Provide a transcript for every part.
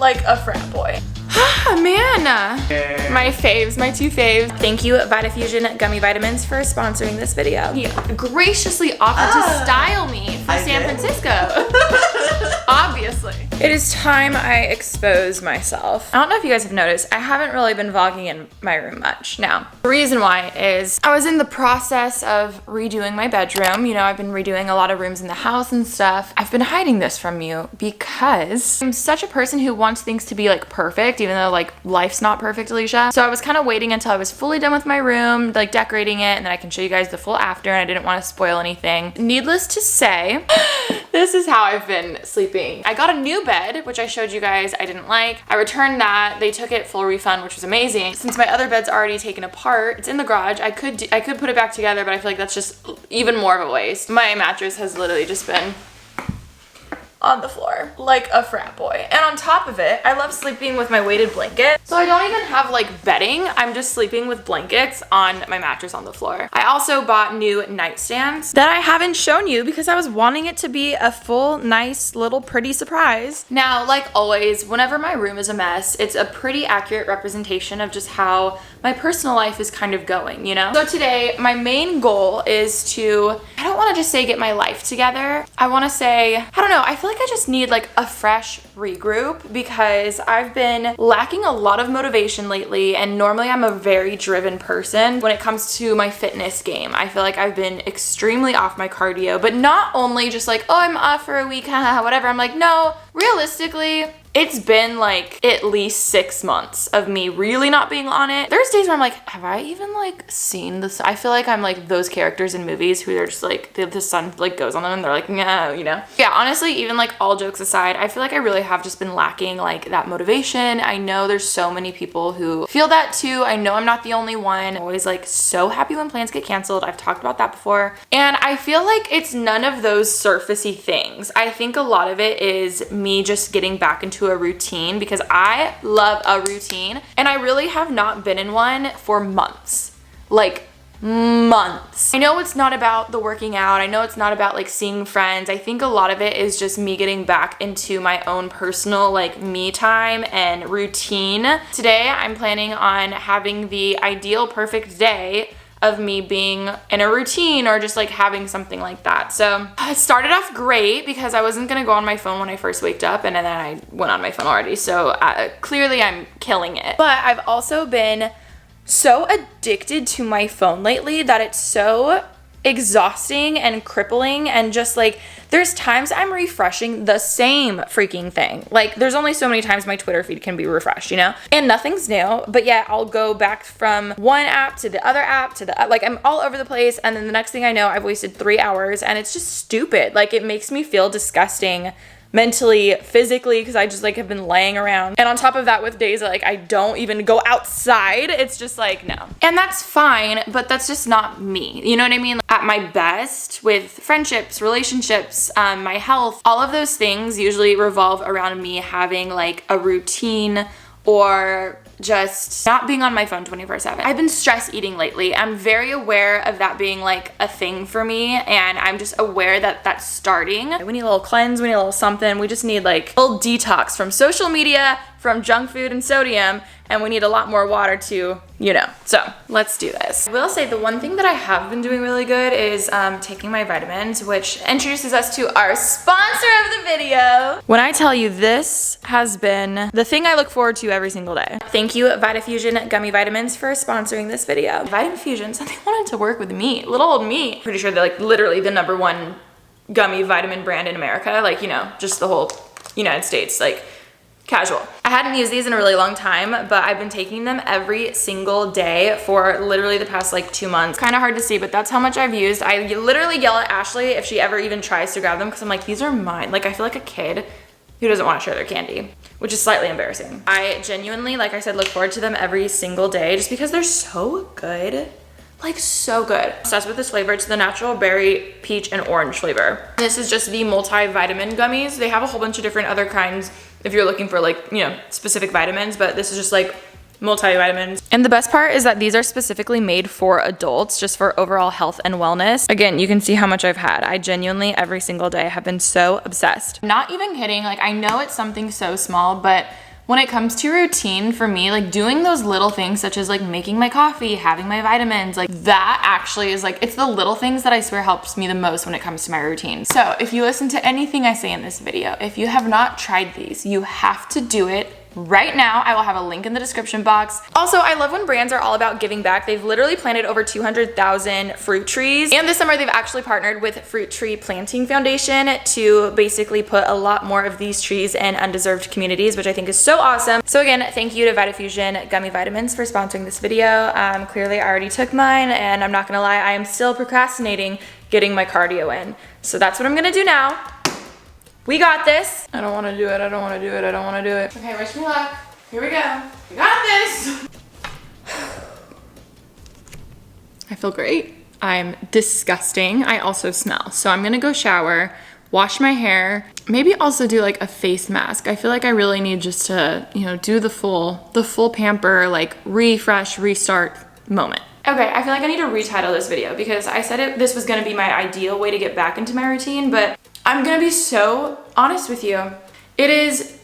like a frat boy. Man, my faves, my two faves. Thank you, Vitafusion Gummy Vitamins, for sponsoring this video. He graciously offered to style me for San Francisco. Obviously. It is time I expose myself. I don't know if you guys have noticed, I haven't really been vlogging in my room much. Now, the reason why is I was in the process of redoing my bedroom. You know, I've been redoing a lot of rooms in the house and stuff. I've been hiding this from you because I'm such a person who wants things to be like perfect, even though like life's not perfect, Alisha. So I was kind of waiting until I was fully done with my room, like decorating it, and then I can show you guys the full after, and I didn't want to spoil anything. Needless to say, this is how I've been sleeping. I got a new bed, which I showed you guys I didn't like. I returned that. They took it full refund, which was amazing. Since my other bed's already taken apart, it's in the garage. I could put it back together, but I feel like that's just even more of a waste. My mattress has literally just been on the floor like a frat boy. And on top of it, I love sleeping with my weighted blanket. So I don't even have like bedding. I'm just sleeping with blankets on my mattress on the floor. I also bought new nightstands that I haven't shown you because I was wanting it to be a full, nice, little pretty surprise. Now, like always, whenever my room is a mess, it's a pretty accurate representation of just how my personal life is kind of going, you know? So today, my main goal is to, I don't wanna just say get my life together. I wanna say, I don't know, I feel like I just need like a fresh regroup because I've been lacking a lot of motivation lately, and normally I'm a very driven person when it comes to my fitness game. I feel like I've been extremely off my cardio, but not only just like, oh, I'm off for a week, haha, whatever. I'm like, no, realistically, it's been like at least 6 months of me really not being on it. There's days where I'm like, have I even like seen this? I feel like I'm like those characters in movies who they're just like, the sun like goes on them and they're like, no, you know? Yeah, honestly, even like all jokes aside, I feel like I really have just been lacking like that motivation. I know there's so many people who feel that too. I know I'm not the only one. I'm always like so happy when plans get canceled. I've talked about that before. And I feel like it's none of those surfacey things. I think a lot of it is me just getting back into a routine because I love a routine, and I really have not been in one for months. Like months. I know it's not about the working out. I know it's not about like seeing friends. I think a lot of it is just me getting back into my own personal like me time and routine. Today I'm planning on having the ideal perfect day of me being in a routine or just like having something like that. So it started off great because I wasn't gonna go on my phone when I first waked up, and then I went on my phone already. So clearly I'm killing it. But I've also been so addicted to my phone lately that it's so exhausting and crippling, and just like there's times I'm refreshing the same freaking thing. Like there's only so many times my Twitter feed can be refreshed, you know, and nothing's new, but yet I'll go back from one app to the other app to the like I'm all over the place, and then the next thing I know I've wasted 3 hours, and it's just stupid. Like it makes me feel disgusting mentally, physically, because I just like have been laying around. And on top of that, with days that like I don't even go outside, it's just like no. And that's fine, but that's just not me. You know what I mean? At my best with friendships, relationships, my health, all of those things usually revolve around me having like a routine or just not being on my phone 24/7. I've been stress eating lately. I'm very aware of that being like a thing for me, and I'm just aware that that's starting. We need a little cleanse, we need a little something. We just need like a little detox from social media, from junk food and sodium, and we need a lot more water too, you know. So let's do this. I will say the one thing that I have been doing really good is taking my vitamins, which introduces us to our sponsor of the video. When I tell you, this has been the thing I look forward to every single day. Thank you, Vitafusion Gummy Vitamins, for sponsoring this video. Vitafusion said they wanted to work with me, little old me. Pretty sure they're like literally the #1 gummy vitamin brand in America. Like, you know, just the whole United States, like casual. I hadn't used these in a really long time, but I've been taking them every single day for literally the past like 2 months. Kind of hard to see, but that's how much I've used. I literally yell at Ashley if she ever even tries to grab them because I'm like, these are mine. Like I feel like a kid who doesn't want to share their candy, which is slightly embarrassing. I genuinely, like I said, look forward to them every single day just because they're so good. Like so good. Obsessed with this flavor. It's the natural berry, peach, and orange flavor. This is just the multivitamin gummies. They have a whole bunch of different other kinds if you're looking for like, you know, specific vitamins, but this is just like multivitamins. And the best part is that these are specifically made for adults, just for overall health and wellness. Again, you can see how much I've had. I genuinely every single day have been so obsessed. Not even kidding. Like I know it's something so small, but when it comes to routine for me, like doing those little things such as like making my coffee, having my vitamins, like that actually is like, it's the little things that I swear helps me the most when it comes to my routine. So if you listen to anything I say in this video, if you have not tried these, you have to do it right now. I will have a link in the description box. Also, I love when brands are all about giving back. They've literally planted over 200,000 fruit trees. And this summer, they've actually partnered with Fruit Tree Planting Foundation to basically put a lot more of these trees in undeserved communities, which I think is so awesome. So again, thank you to Vitafusion Gummy Vitamins for sponsoring this video. Clearly, I already took mine, and I'm not gonna lie, I am still procrastinating getting my cardio in. So that's what I'm gonna do now. We got this. I don't want to do it. I don't want to do it. I don't want to do it. Okay, wish me luck. Here we go. We got this. I feel great. I'm disgusting. I also smell. So I'm going to go shower, wash my hair, maybe also do like a face mask. I feel like I really need just to, you know, do the full pamper, like refresh, restart moment. Okay, I feel like I need to retitle this video because I said this was gonna be my ideal way to get back into my routine, but I'm gonna be so honest with you. It is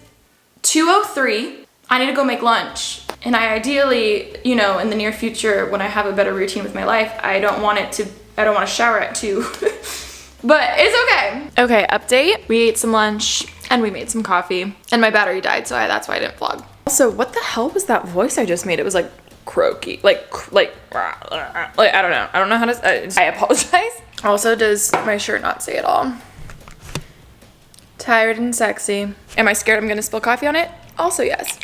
2:03. I need to go make lunch. And I ideally, you know, in the near future, when I have a better routine with my life, I don't want to shower at 2. But it's okay. Okay, update. We ate some lunch and we made some coffee and my battery died, so that's why I didn't vlog. Also, what the hell was that voice I just made? It was like croaky, like I don't know how to, I apologize. Also, does my shirt not say it all? Tired and sexy. Am I scared I'm gonna spill coffee on it? Also, yes.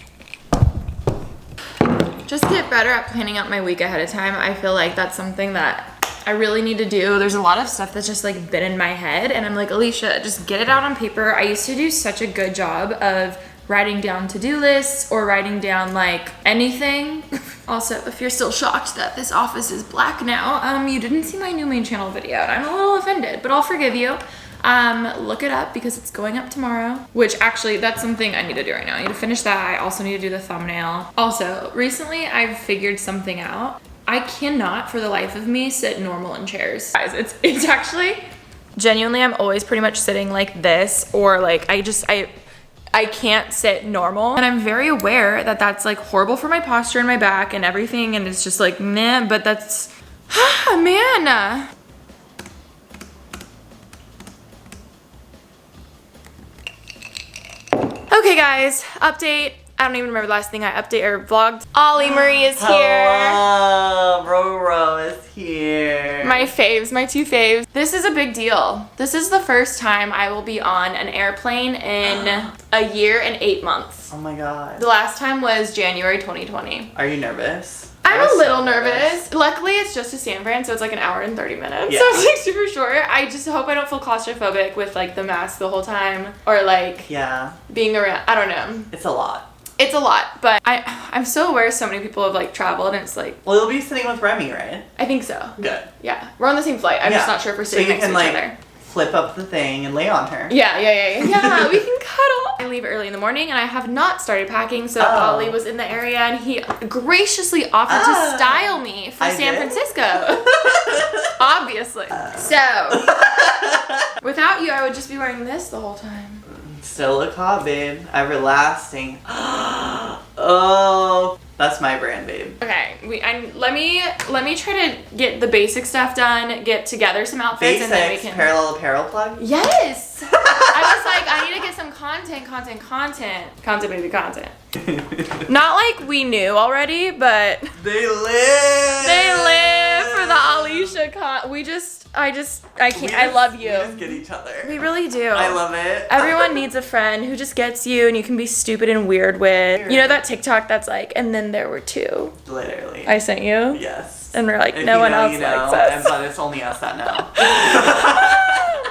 Just get better at planning out my week ahead of time. I feel like that's something that I really need to do. There's a lot of stuff that's just like been in my head and I'm like, Alisha, just get it out on paper. I used to do such a good job of writing down to-do lists or writing down like anything. Also, if you're still shocked that this office is black now, you didn't see my new main channel video and I'm a little offended, but I'll forgive you. Look it up because it's going up tomorrow, which actually that's something I need to do right now. I need to finish that. I also need to do the thumbnail. Also, recently I've figured something out. I cannot for the life of me sit normal in chairs. Guys, it's actually, genuinely, I'm always pretty much sitting like this or like I can't sit normal. And I'm very aware that that's like horrible for my posture and my back and everything. And it's just like, meh, but that's, man. Okay guys, update. I don't even remember the last thing I vlogged. AlishaMarie is here. Hello, Roro is here. My faves, my 2 faves. This is a big deal. This is the first time I will be on an airplane in a year and 8 months. Oh my god. The last time was January 2020. Are you nervous? I'm a little nervous. Luckily, it's just to San Fran, so it's like an hour and 30 minutes. Yeah. So it's like super short. I just hope I don't feel claustrophobic with like the mask the whole time or like being around. I don't know. It's a lot. It's a lot, but I'm so aware so many people have like traveled and it's like. Well, you'll be sitting with Remy, right? I think so. Good. Yeah. We're on the same flight. I'm just not sure if we're sitting next to each other. Flip up the thing and lay on her. Yeah, we can cuddle. I leave early in the morning and I have not started packing, so Ollie was in the area and he graciously offered to style me for San Francisco. Obviously. So, without you, I would just be wearing this the whole time. Still look hot, babe. Everlasting. Oh, that's my brand, babe. Okay, let me try to get the basic stuff done, get together some outfits, and then we can parallel apparel plug. Yes. I was like, I need to get some content, baby, content. Not like we knew already, but they live for the Alisha I can't. I love you. We just get each other. We really do. I love it. Everyone needs a friend who just gets you and you can be stupid and weird with. You know that TikTok that's like, and then there were 2. Literally. I sent you? Yes. And we're like, if no one know, else you know, likes us. But it's only us that know.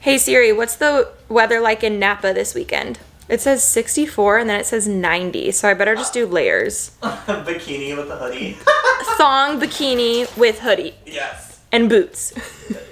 Hey Siri, what's the weather like in Napa this weekend? It says 64 and then it says 90, so I better just do layers. Bikini with a hoodie. Thong bikini with hoodie. Yes. And boots.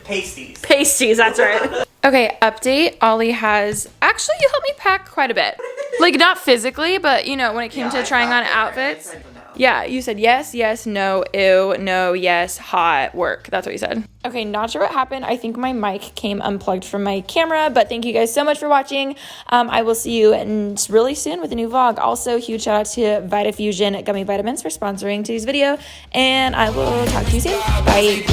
Pasties, that's right. Okay, update. Ollie has you helped me pack quite a bit. Like not physically, but you know, when it came to trying on outfits. Yeah, you said yes, yes, no, ew, no, yes, hot, work. That's what you said. Okay, not sure what happened. I think my mic came unplugged from my camera, but thank you guys so much for watching. I will see you really soon with a new vlog. Also, huge shout out to VitaFusion Gummy Vitamins for sponsoring today's video, and I will talk to you soon. Bye.